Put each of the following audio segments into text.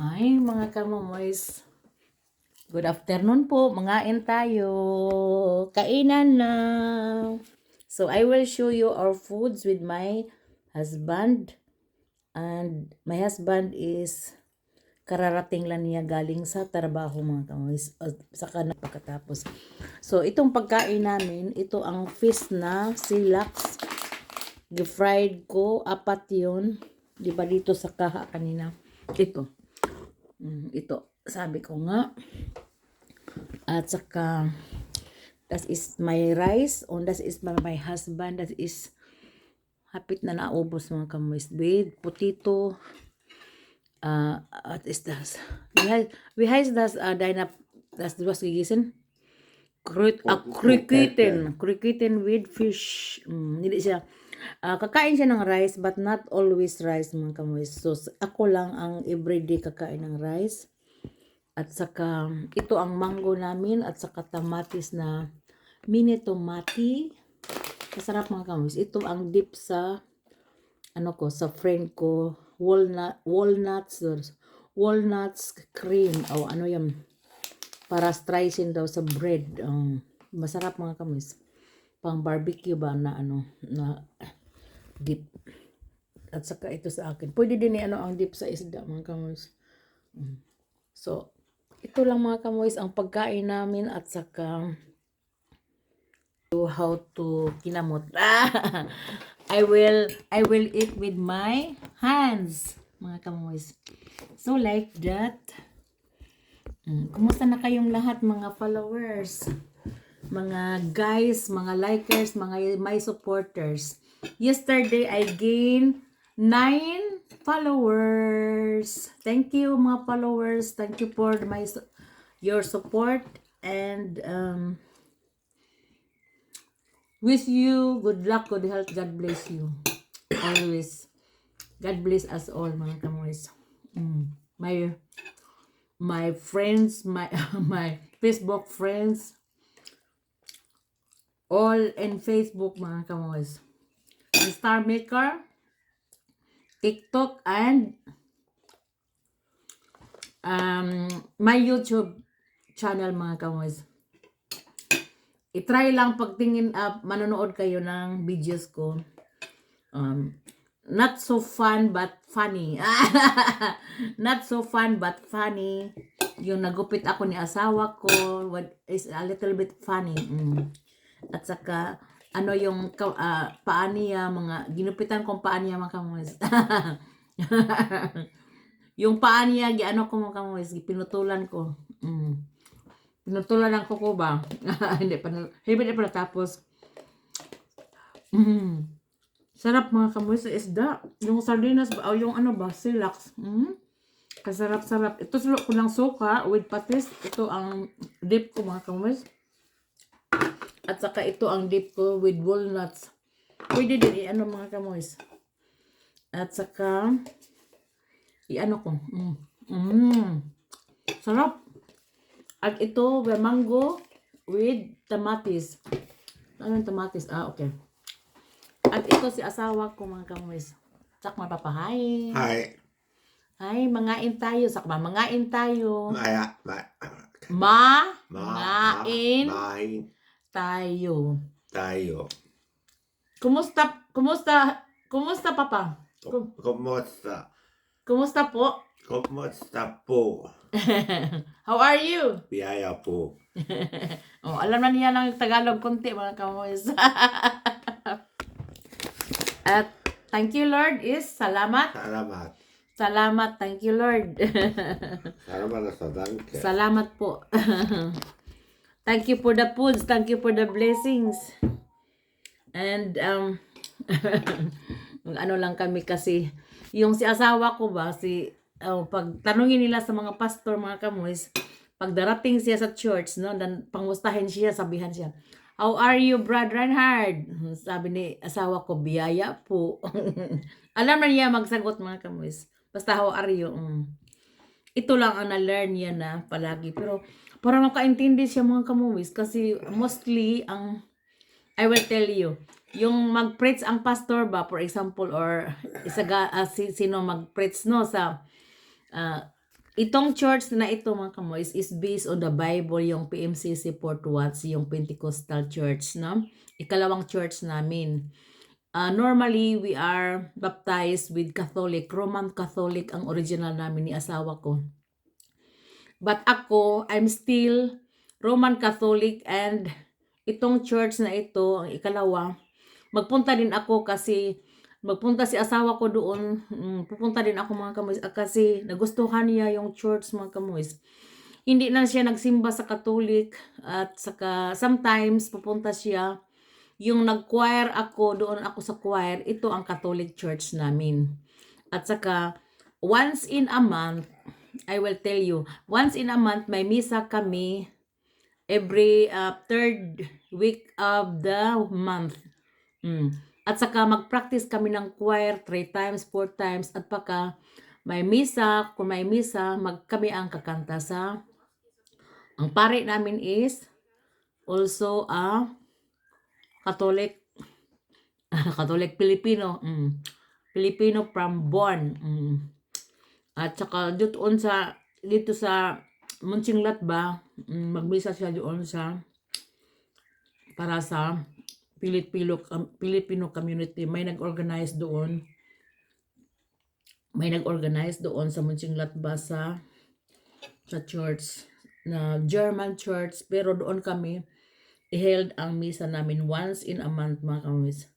Ay, mga kamomoys. Good afternoon po. Mangain tayo. Kainan na. So, I will show you our foods with my husband. And my husband is kararating lang niya galing sa trabaho, mga kamomoys. Saka na pagkatapos. So, itong pagkain namin, ito ang fish na silax. Fried ko, apat yun. Di ba dito sa kaha kanina? Ito. Ito. Sabi ko nga. At saka, that is my rice. On that is my husband. That is, hapit na naubos mga kamoys. With potato. What is that? We has das, das was gigisin. Krikitin with fish. Hindi siya. Kakain siya ng rice but not always rice mga kamoys. So, ako lang ang everyday kakain ng rice. At saka, ito ang mango namin at saka tamatis na mini tomati. Masarap mga kamoys. Ito ang dip sa, sa friend ko, walnuts cream. O ano yan, para stricing daw sa bread. Masarap mga kamoys. Pang barbecue ba na na dip. At saka ito sa akin. Pwede din ang dip sa isda mga kamoys. So, ito lang mga kamoys ang pagkain namin at saka how to kinamot. I will eat with my hands mga kamoys. So like that. Kumusta na kayong lahat mga followers? Mga guys, mga likers, mga my supporters. Yesterday I gained 9 followers. Thank you mga followers. Thank you for your support and wish you good luck, good health. God bless you. Always. God bless us all mga kamoys. My friends, my my Facebook friends, all in Facebook mga kamoys. Star Maker, TikTok, and my YouTube channel mga kamoys. I-try lang pagtingin manonood kayo ng videos ko. Not so fun but funny. Not so fun but funny. Yung nagupit ako ni asawa ko, what is a little bit funny. At saka yung paa niya, mga ginupitan kong paa niya mga kamoys. Yung paa niya, ko mga kamoys, pinutulan ko. Pinutulan ng kuko ba? Hindi pa natapos. Sarap mga kamoys sa isda. Yung sardinas ba, o yung silax. Kasarap-sarap. Ito sulo ko ng suka with patis. Ito ang dip ko mga kamoys. At saka ito ang dip ko with walnuts. Pwede din mga kamoys. At saka ko. Sarap. At ito mango with tamatis. Ano yung tamatis? Okay. At ito si asawa ko mga kamoys. Sakma papa, hi. Hi. Hi, mangain tayo. Sakma, mangain tayo. Mangain tayo. Kumusta papa? Kumusta po? Kumusta po? How are you? Biyaya po. Alam na niya ng Tagalog konti mga kamoys. At thank you Lord is salamat. Salamat, thank you Lord. Salamat po. Thank you for the foods, thank you for the blessings. And lang kami kasi yung si asawa ko ba pag tanungin nila sa mga pastor mga kamoys, pag darating siya sa church dan pangustahin siya, sabihan siya, how are you, Brad Reinhard? Sabi ni asawa ko, biyaya po. Alam na niya magsagot mga kamoys. Basta how are you? Ito lang ang na-learn niya na palagi. Pero para makaintindi siya mga kamoys kasi mostly I will tell you, yung mag-preach ang pastor ba, for example, or sino mag-preach sa Itong church na ito mga kamoys is based on the Bible, yung PMCC Fort Watts, yung Pentecostal Church, no? Ikalawang church namin. Normally, we are baptized with Catholic, Roman Catholic ang original namin ni asawa ko. But ako, I'm still Roman Catholic, and itong church na ito, ang ikalawa, magpunta din ako kasi magpunta si asawa ko doon, pupunta din ako mga kamoys kasi nagustuhan niya yung church mga kamoys. Hindi na siya nagsimba sa Catholic at saka sometimes pupunta siya. Yung nag-choir ako, doon ako sa choir, ito ang Catholic church namin. At saka once in a month, I will tell you, once in a month may misa kami every third week of the month. At saka mag-practice kami ng choir 3 times, 4 times, at pagka may misa, kung may misa, kami ang kakanta sa, ang pare namin is also a Catholic, Catholic Filipino, Filipino from Bon. At saka dito sa Munchinglat ba, magmisa siya doon sa, para sa Filipino community. May nag-organize doon sa Munchinglat ba sa church na German church, pero doon kami i-held ang misa namin once in a month mga kamis.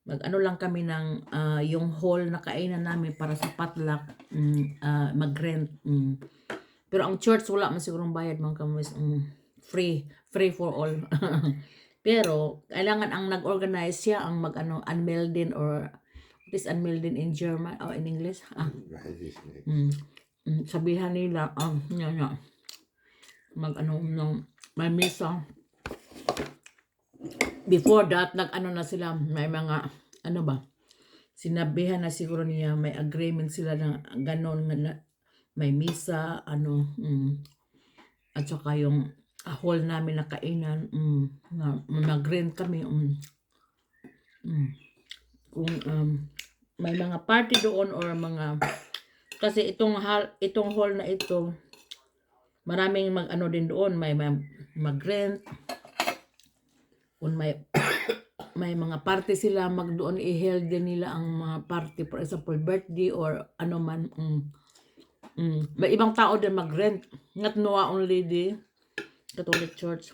Mag-ano lang kami ng yung hall na kainan namin para sa potluck, mag-rent. Pero ang church wala man sigurong bayad mga kamis. Free for all. Pero kailangan ang nag-organize siya ang Anmelden, or what is Anmelden in German or in English? Sabihan nila may misa. Before that, na sila, may mga, sinabihan na siguro niya, may agreement sila na ganon, may misa, at saka yung hall namin na kainan, mag-rent kami, kung may mga party doon or mga, kasi itong hall na ito, maraming din doon, may mag-rent, kung may mga party sila, doon i-held din nila ang mga party, for example birthday or ano man. May ibang tao din mag-rent, not only the Catholic Church.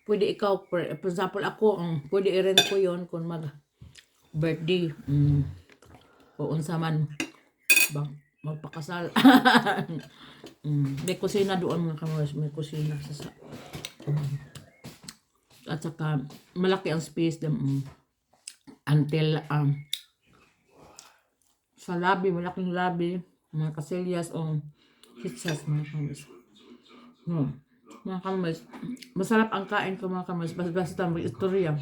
Pwede ikaw, for example ako, pwede i-rent ko yon kung mag birthday, o unsa man bang magpakasal. May kusina doon mga kamas, may kusina sa at saka malaki ang space until sa lobby, malaking lobby, mga kasilyas o hitsas mga kamas. Mga kamas, masarap ang kain ko mga kamas, basta may istorya.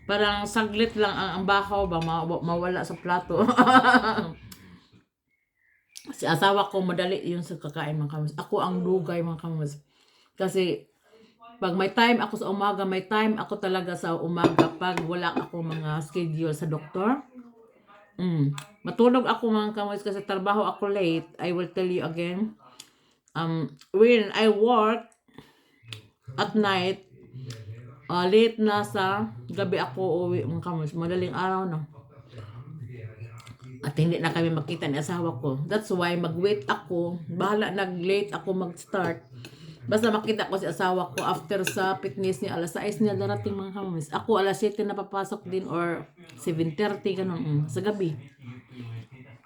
Parang saglit lang ang bahaw ba mawala sa plato. Si asawa ko madali yun sa kakain mga kamas. Ako ang lugay mga kamas. Kasi pag may time ako sa umaga, may time ako talaga sa umaga pag wala ako mga schedule sa doktor. Matulog ako mga kamas kasi trabaho ako late. I will tell you again. When I work at night, late na sa gabi ako uwi mga kamas. Madaling araw na. At hindi na kami makita ni asawa ko. That's why mag-wait ako. Bahala nag-late ako mag-start. Basta makita ko si asawa ko after sa fitness niya, alas 6 niya darating mga kamis. Ako alas 7 na papasok din or 7:30 ganun sa gabi.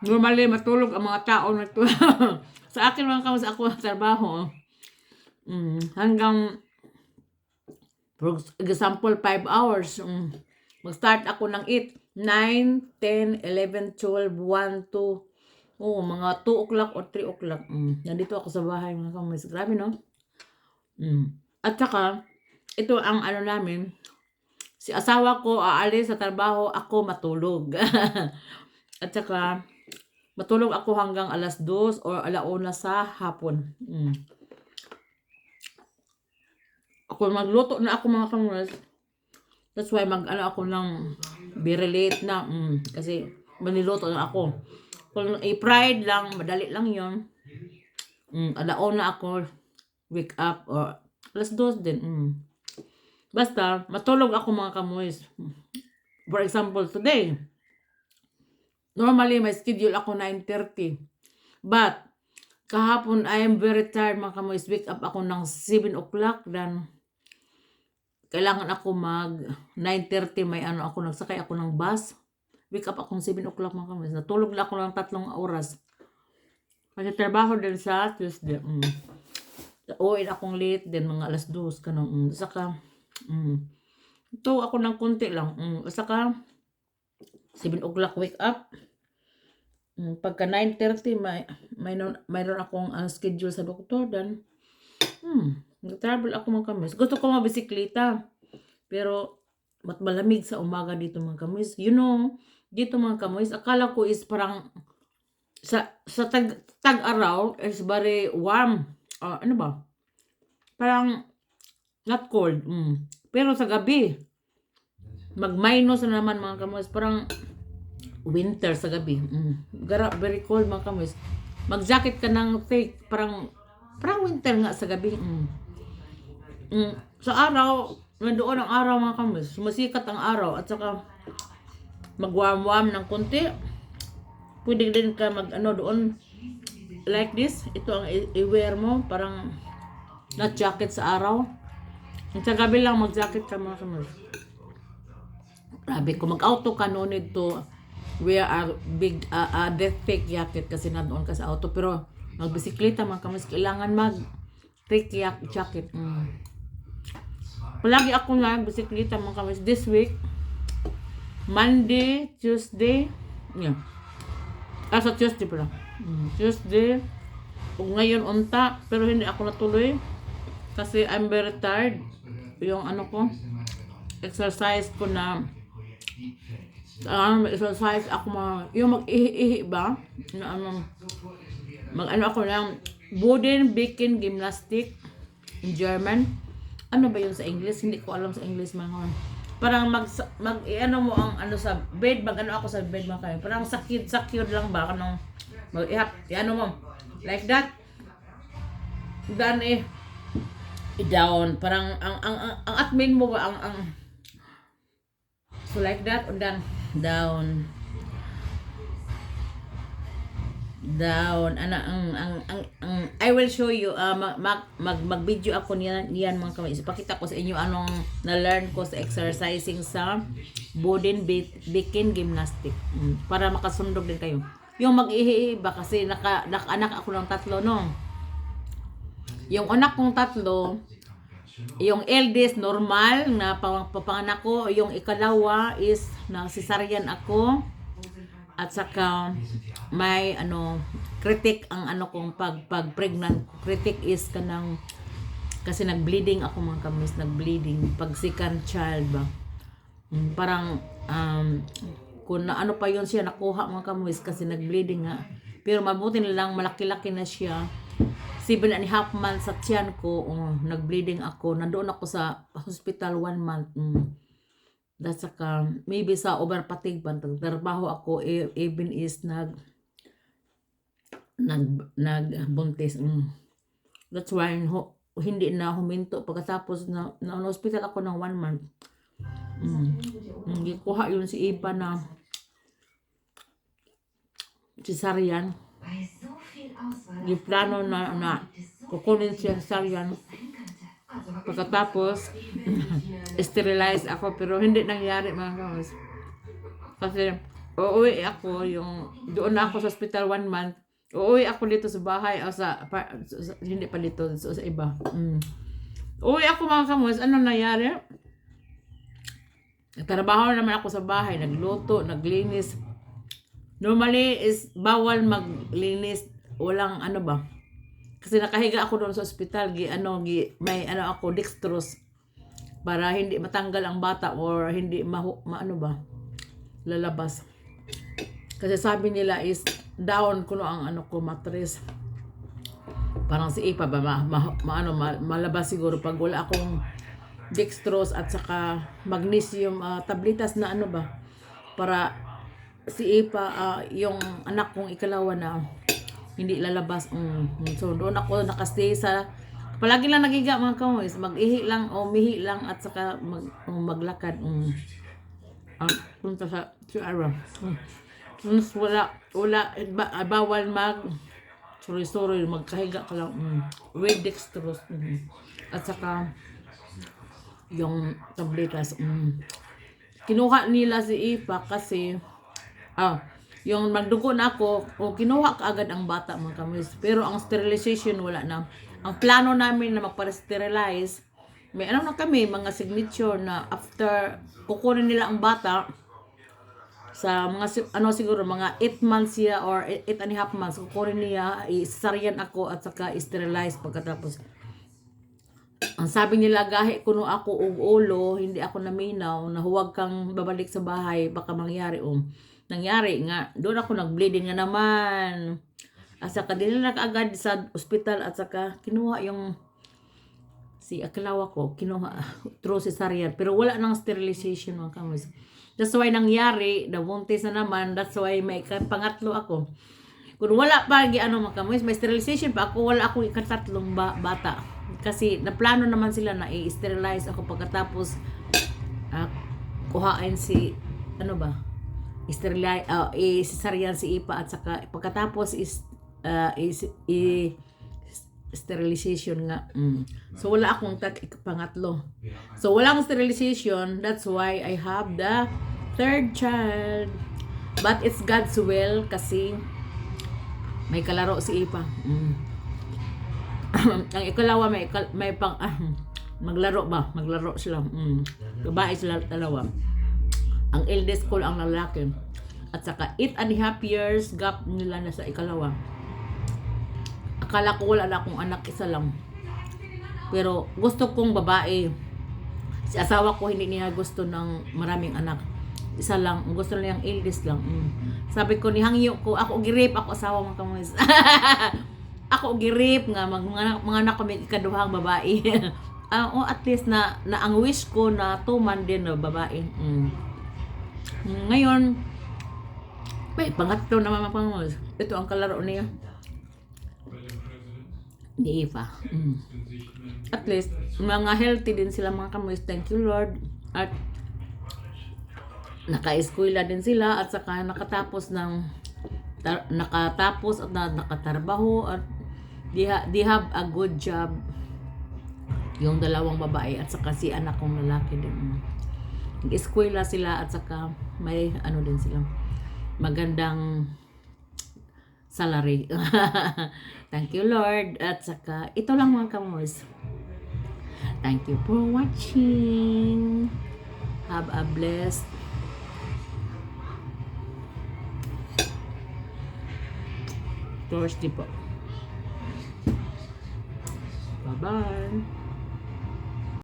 Normally matulog ang mga tao na ito. Sa akin mga kamis, ako ang trabaho. Hanggang for example 5 hours. Mag-start ako ng 8, 9, 10, 11, 12, 1, 2. Mga 2 o'clock or 3 o'clock. Nandito ako sa bahay mga kamis. Grabe no? At saka, ito ang namin, si asawa ko aalis sa trabaho, ako matulog. At saka, matulog ako hanggang alas 2 or alauna sa hapon. Ako magluto na ako mga kamulas. That's why ako ng very late na. Kasi maniluto na ako. Kung i-fried lang, madali lang yun. Alauna ako, wake up, or alas 2 din. Basta, matulog ako mga kamoys. For example, today, normally my schedule ako 9:30. But, kahapon, I am very tired mga kamoys. Wake up ako ng 7 o'clock. Then, kailangan ako mag 9:30. May ano ako, nagsakay ako ng bus. Wake up akong 7 o'clock mga kamoys. Natulog lang ako ng 3 oras. Kasi trabaho din sa Tuesday. Uwi akong late din, mga alas 2. Kanong, saka, ito ako ng konti lang. Saka, 7 o'clock wake up. Pagka 9:30, mayroon akong schedule sa doktor. Then, nag-travel ako mga kamis. Gusto ko mabisikleta. Pero, malamig sa umaga dito mga kamis. You know, dito mga kamis, akala ko is parang, sa tag-araw is very warm. Ano ba? Parang not cold. Pero sa gabi, mag-minus na naman mga kamoys. Parang winter sa gabi. Very cold mga kamoys. Mag-jacket ka ng thick. Parang winter nga sa gabi. Sa araw, nandoon ang araw mga kamoys. Sumasikat ang araw. At saka mag-warm-warm ng konti. Pwede din ka doon like this. Ito ang i-wear mo, parang not jacket sa araw. Sa gabi lang mag-jacket ka mga kamoy. Grabe, kung mag-auto ka, no need to wear a big death fake jacket kasi nandoon ka sa auto. Pero magbisikleta mga kamoy, kailangan mag-fake jacket. Palagi ako nagbisikleta mga kamoy. This week, Monday, Tuesday, sa Tuesday pala. Tuesday. Kung ngayon unta, pero hindi ako natuloy. Kasi I'm very tired. Yung exercise ko na, exercise ako yung mag-ihi ba? Ako ng Boden Beacon Gymnastic in German. Ano ba yun sa English? Hindi ko alam sa English mga. Parang mo ang sa bed, ako sa bed mga kayo. Parang secure lang ba kanang mo like that. Dan down, parang ang admin mo ba so like that, and then down I will show you mag-video ako niyan mga kamay. Ipakita ko sa inyo anong na-learn ko sa exercising sa Boden Beacon Gymnastic para makasundog din kayo. Yung mag-ihi ba kasi anak ako ng 3 no. Yung anak kong 3, yung eldest normal na papanganak ko, yung ikalawa is na cesarean ako. At saka may critic ang kong pag pregnant. Critic is kanang kasi nag-bleeding ako mga kamis, nag-bleeding pag second child ba. Parang kung pa yun siya nakuha mga kamis kasi nag-bleeding nga. Pero mabuti na lang malaki-laki na siya. 7.5 months sa tiyan ko, nag-bleeding ako. Nandoon ako sa hospital 1 month. That's saka maybe sa overfatigue ba trabaho ako even is nagbuntis. That's why hindi na huminto pagkatapos na hospital ako ng 1 month. Gikuha yun si Iba na cesarean. Giplano na kukunin siya cesarean. Pagkatapos sterilize ako pero hindi nangyari mga kawas. Kasi uuwi ako doon ako sa hospital 1 month. Uuwi ako dito sa bahay o hindi pa dito sa iba. Uuwi ako mga kawas. Ano nangyari? Trabaho naman ako sa bahay, nagluto, naglinis. Normally is bawal maglinis, walang ba. Kasi nakahiga ako doon sa ospital, may ako dextrose para hindi matanggal ang bata or hindi lalabas. Kasi sabi nila is down kuno ang mattress. Parang si Ipa ba malabas siguro pag wala akong dextrose at saka magnesium tablitas na para si Ipa, yung anak kong ikalawa na hindi lalabas. So doon ako nakastay sa palagi lang nagiga mga kamoys, mag-ihi lang o mihi lang at saka maglakad. Punta sa Ara. Bawal sorry, magkahiga ka lang. With dextrose. At saka yung tabletas. Kinuha nila si Ipa kasi yung magdugo na ako, kinuha ka agad ang bata mga kamis. Pero ang sterilization wala na. Ang plano namin na magpa-sterilize, may ano na kami, mga signature na after kukunin nila ang bata sa mga siguro mga 8 months siya or 8.5 months, kukunin niya, isasaryan ako at saka sterilize pagkatapos. Ang sabi nila, gahi kuno ako og ulo, hindi ako naminaw, na huwag kang babalik sa bahay, baka mangyari. Nangyari nga, doon ako nag-bleeding nga naman. At saka dinala ka agad sa ospital at saka kinuha yung si akalawa ko, kinuha through cesarean. Pero wala nang sterilization mga kamis. That's why nangyari, nabuntis na naman, that's why may pangatlo ako. Kung wala pa mga kamis, may sterilization pa ako, wala akong ikatatlong bata. Kasi naplano naman sila na i-sterilize ako pagkatapos kuhain si cesarean si Ipa at saka pagkatapos sterilization nga. So wala akong pangatlo. So wala akong sterilization, that's why I have the third child. But it's God's will kasi may kalaro si Ipa. Ang ikalawa may maglaro sila. Babae sila dalawa. Ang eldest ko ang lalaki. At saka 8.5 years gap nila na sa ikalawa. Akala ko wala na akong anak, isa lang. Pero gusto kong babae. Si asawa ko hindi niya gusto ng maraming anak. Isa lang. Gusto niya yung eldest lang. Sabi ko, nihangyo ko. Ako girip. Ako asawa mga kamuis. Ako girip nga. Mga anak kami ikaduhang babae. At least na ang wish ko na 2 man din na babae. Ngayon, may pangatlo na mga kamuis. Ito ang kalaro niya. Ni Eva. At least, mga healthy din sila mga kamuis. Thank you Lord. At naka-eskwela din sila at saka nakatapos at nakatarbaho at they have a good job, yung dalawang babae at saka si anak kong lalaki din. Nag-eskwela sila at saka may din sila, magandang salary. Thank you Lord. At saka ito lang mga kamoys. Thank you for watching. Have a blessed Thursday po. Bye-bye.